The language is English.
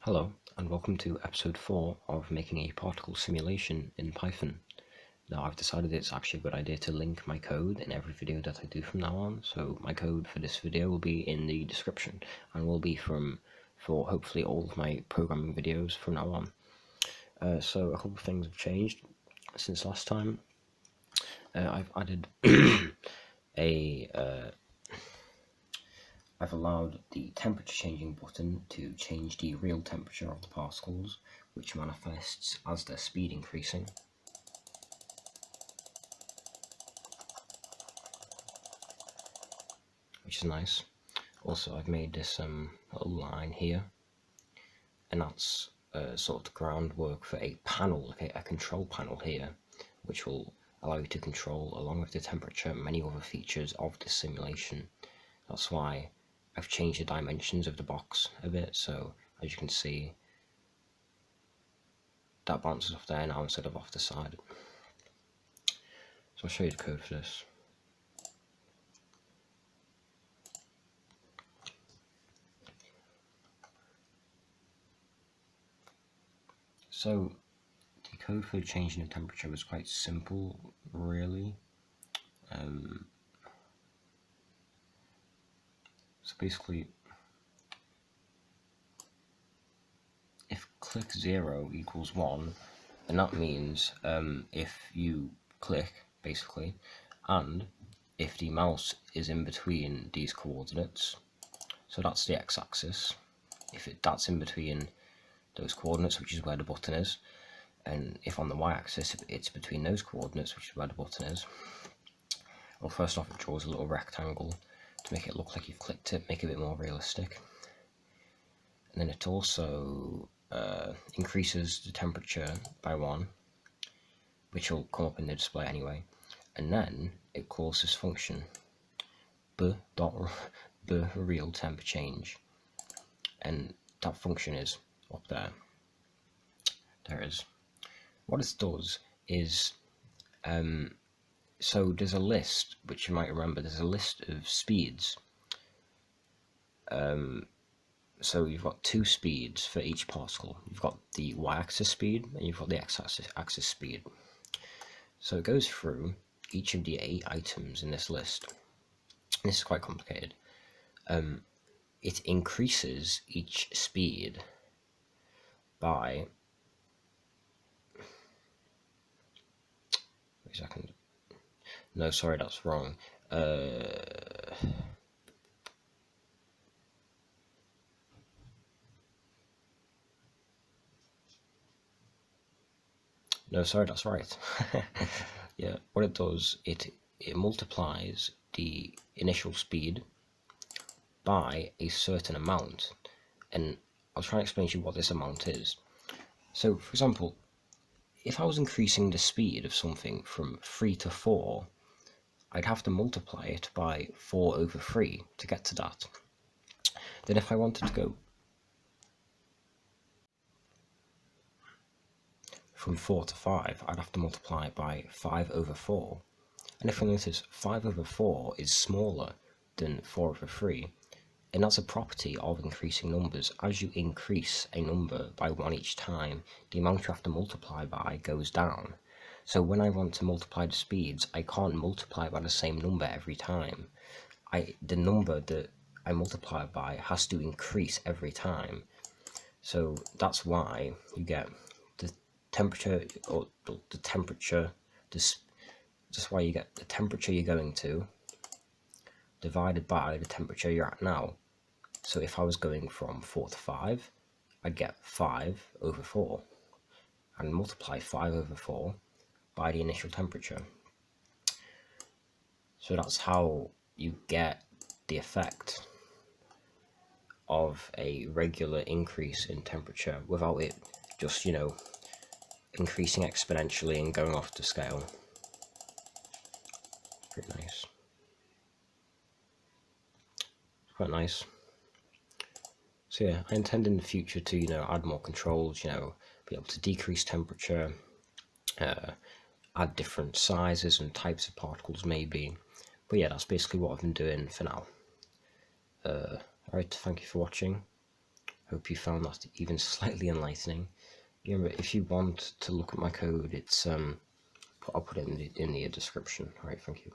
Hello, and welcome to episode 4 of making a particle simulation in Python. Now, I've decided it's actually a good idea to link my code in every video that I do from now on, so my code for this video will be in the description, and will be for hopefully all of my programming videos from now on. So a couple of things have changed since last time. I've added I've allowed the temperature changing button to change the real temperature of the particles, which manifests as their speed increasing. Which is nice. Also, I've made this little line here, and that's sort of the groundwork for a panel, a control panel here, which will allow you to control, along with the temperature, many other features of this simulation. That's why I've changed the dimensions of the box a bit, so as you can see, that bounces off there now instead of off the side. So I'll show you the code for this. So the code for changing the temperature was quite simple, really. So basically, if click 0 equals 1, and that means if you click, basically, and if the mouse is in between these coordinates, so that's the x-axis, that's in between those coordinates, which is where the button is, and if on the y-axis it's between those coordinates, which is where the button is. Well, first off, it draws a little rectangle to make it look like you've clicked it, make it a bit more realistic. And then it also increases the temperature by 1, which will come up in the display anyway. And then it calls this function real temp change, and that function is up there. There it is. What it does is, so there's a list, which you might remember, there's a list of speeds. So you've got 2 speeds for each particle. You've got the y-axis speed and you've got the x-axis speed. So it goes through each of the 8 items in this list. This is quite complicated. It increases each speed by... Wait a second. No, sorry, that's wrong. No, sorry, that's right. Yeah, what it does, it multiplies the initial speed by a certain amount, and I'll try and explain to you what this amount is. So, for example, if I was increasing the speed of something from 3 to 4, I'd have to multiply it by 4 over 3 to get to that. Then if I wanted to go from 4 to 5, I'd have to multiply it by 5 over 4. And if I notice 5 over 4 is smaller than 4 over 3, and that's a property of increasing numbers. As you increase a number by 1 each time, the amount you have to multiply by goes down. So when I want to multiply the speeds, I can't multiply by the same number every time. The number that I multiply by has to increase every time. So that's why you get the temperature, or the temperature, that's why you get the temperature you're going to divided by the temperature you're at now. So if I was going from 4 to 5, I'd get 5 over 4 and multiply 5 over 4 by the initial temperature. So that's how you get the effect of a regular increase in temperature without it just, increasing exponentially and going off the scale. Pretty nice. Quite nice. So yeah, I intend in the future to, add more controls, be able to decrease temperature, add different sizes and types of particles maybe. But yeah, that's basically what I've been doing for now. Alright, thank you for watching. Hope you found that even slightly enlightening. Remember, if you want to look at my code, it's I'll put it in the description. Alright, thank you.